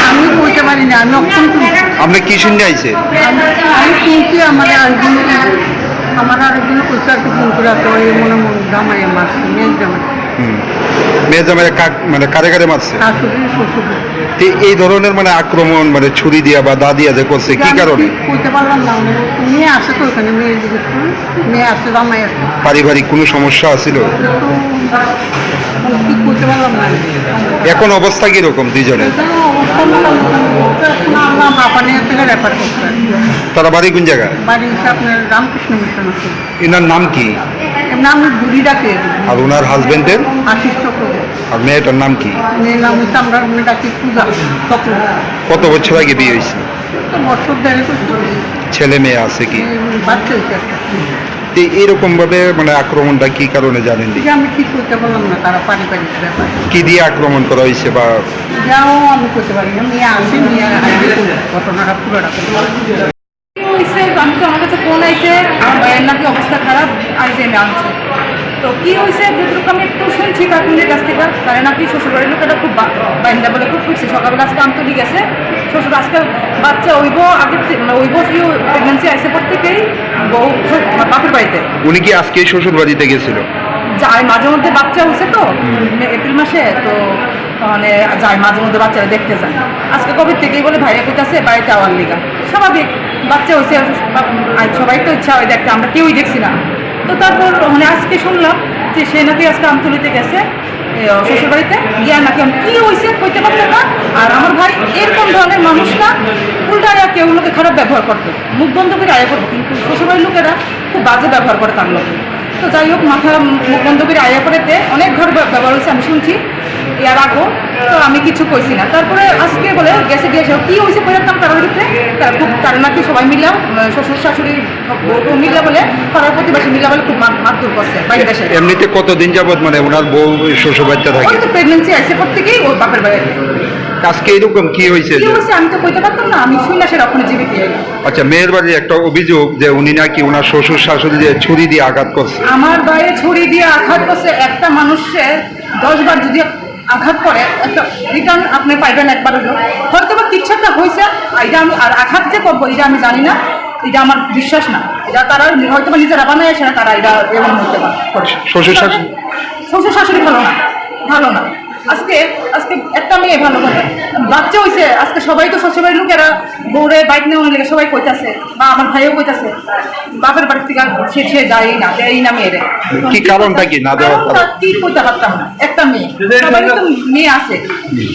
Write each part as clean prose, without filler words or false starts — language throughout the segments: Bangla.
আমি বলতে পারি না, আমি অক্ষম শুনছি। আপনি কি শুনে আইছে? আমি শুনছি আমার আরেকজন কইছে আর কি ফোন করে তো এই মনে মনে জামাইয়ে মারছে, মেয়ে জামাই, মেয়ে জামাই মানে কারে কারে মারছে? শাশুড়ি শ্বশুর। তো এই ধরনের মানে আক্রমণ মানে ছুরি দিয়া বা দা দিয়া যে করছে কি কারণে? কইতে পারলাম না, মেয়ে আসে তো ওখানে, মেয়ে জিজ্ঞেস করুন, মেয়ে আসে, জামাই আসে, পারিবারিক কোনো সমস্যা আছিল? কি করতে পারলাম না। এখন অবস্থা কিরকম দুইজনের? আমরা হাঁপানিয়া থেকে রেফার করতে, তারা বাড়ি কোন জায়গায়? বাড়ি হচ্ছে আপনার রামকৃষ্ণ মিশন আছে, এনার নাম কি? এমনি আমি বুড়ি ডাকে, আর ওনার হাজবেন্ডের? আশিস চক্রবর্তী। আর মেয়েটার নাম কি? মেয়ের নাম হচ্ছে আমরা ডাকি পূজা চক্রবর্তী। কত বছর আগে বিয়ে হয়েছে? তো বছর দেড়ে করছি, ছেলে মেয়ে আছে কি? বাচ্চা হয়েছে একটা। তো এরকম ভাবে মানে আক্রমণটা কি কারণে জানেন? যে আমি ঠিক করতে পারলাম না, তারা পারিবারিক ব্যাপার, কি দিয়ে আক্রমণ করা হয়েছে বা? যাও আমি করতে পারি না, মেয়ে আসে, মেয়ে ঘটনাটা পুরোটা হয়েছে। আমি তো আমার কাছে ফোন আইছে, আমার ভাইয়ের নাকি অবস্থা খারাপ, আইসে এনে আনছে। তো কি হয়েছে যতটুকু আমি একটু শুনছি কাকুনের কাছ থেকে, তারা নাকি শ্বশুরবাড়ির লোকেরা খুব বাইন্দা বলে খুব খুশি, সকালবেলা আজকে আন্তলি গেছে শ্বশুর, আজকে বাচ্চা ওইব আগের মানে ওইব প্রেগনেন্সি আসে পর থেকেই বউ বাপের বাড়িতে। উনি কি আজকে শ্বশুর বাড়িতে গেছিল? যায় মাঝে মধ্যে, বাচ্চা হয়েছে তো এপ্রিল মাসে, তো মানে যায় মাঝে মধ্যে বাচ্চারা দেখতে যায়। আজকে কবে থেকেই বলে ভাইয়া কইতাছে বাড়িতে আওয়ার লিগা, স্বাভাবিক, বাচ্চা হয়েছে, সবাই তো ইচ্ছা হয় দেখতে, আমরা কেউই দেখছি না। তো তারপর মানে আজকে শুনলাম যে সে নাকি আজকে আমতলিতে গেছে শ্বশুরবাড়িতে গিয়া নাকি কি হয়েছে কইতে পারছে না। আর আমার ভাই এরকম ধরনের মানুষ না, উল্টা আয়া কেউ লোকে খারাপ ব্যবহার করতো, মুখ বন্ধ করে আয়া করতো, কিন্তু শ্বশুরবাড়ির লোকেরা খুব বাজে ব্যবহার করে তার লোকে। তো যাই হোক, মাথা মুখ বন্ধ করে আয়া করেতে অনেক ঘর ব্যবহার হয়েছে, আমি শুনছি এর আগেও। তো আমি কিছু কইছি না। তারপরে আজকে বলে গেছে গিয়ে কি হয়েছে বলতাম তার ভিতরে, তারা নাকি সবাই মিলা শ্বশুর শাশুড়ি মিলা বলে, পাড়ার প্রতিবাসী মিলা বলে খুব মারধর করছে বাইরে দেশে। এমনিতে কতদিন যাবত মানে ওনার বউ শ্বশুর বাড়িতে থাকে? ওই তো প্রেগনেন্সি আসে পর থেকেই ওর বাপের বাড়িতে। আজকে এরকম কি হয়েছে? কি হয়েছে আমি তো কইতে পারতাম না, আমি শুনলা সে রক্ষণে জীবিত এলাম। আচ্ছা, মেয়ের বাড়ির একটা অভিযোগ যে উনি নাকি ওনার শ্বশুর শাশুড়ি দিয়ে ছুরি দিয়ে আঘাত করছে। আমার বাইরে ছুরি দিয়ে আঘাত করছে, একটা মানুষের 10 বার যদি আঘাত করে একটা রিটার্ন আপনি পাইবেন একবার হলো, হয়তো বা কিচ্ছুটা হয়েছে, এটা আমি আর আঘাত যে করবো এটা আমি জানি না, এটা আমার বিশ্বাস না, এটা তারা হয়তো বা নিজেরা বানায় আসে না, তারা এটা এমন হতে পারে। শ্বশুর শাশুড়ি ভালো না, ভালো না। আজকে আজকে একটা মেয়ে ভালো করে বাচ্চা হয়েছে, আজকে সবাই তো শ্বশুরবাড়ির লোকেরা বউরে বাইক নেওয়ার লেগে সবাই কইতাছে, বা আমার ভাইও কইতাছে বাপের বাড়ি থেকে সে যাই না, দেয় না মেয়েরে। কি কারণটা কি না দেওয়ার কারণ? কি কইতে পারতাম না, একটা মেয়ে, সবাই তো মেয়ে আছে,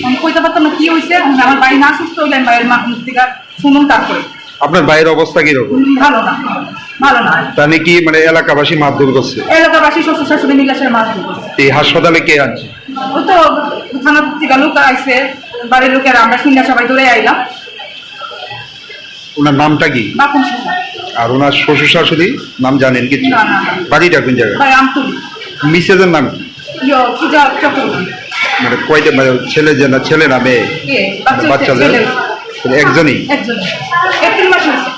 আমি কইতে পারতাম না কি হয়েছে। আমার বাড়ি না সুস্থ হইলে আমি ভাইয়ের মুখ থেকে শুনুন। তারপরে আপনার ভাইয়ের অবস্থা কিরকম? ভালো না, ভালো না। তাহলে কি মানে এলাকাবাসী মারধর করছে? এলাকাবাসী শ্বশুর শাশুড়ি মিলে সে মারধর করছে। এই হাসপাতালে কে আনছে? ও তো থানা থেকে লোক আইসে, বাড়ির লোকেরা, আমরা শুনে সবাই দৌড়ে আইলাম। ওনার নামটা কি? বাপুন সিংহ। আর ওনার শ্বশুর শাশুড়ি নাম জানেন কিছু? না, না। বাড়িটা কোন জায়গায়? ভাই আমতুলি। মিসেজের নাম কি? পূজা চক্রবর্তী। মানে কয়টা মানে ছেলে না মেয়ে? কে? বাচ্চাদের ছেলে। একজনই? একজন। এপ্রিল মাসে হয়েছে।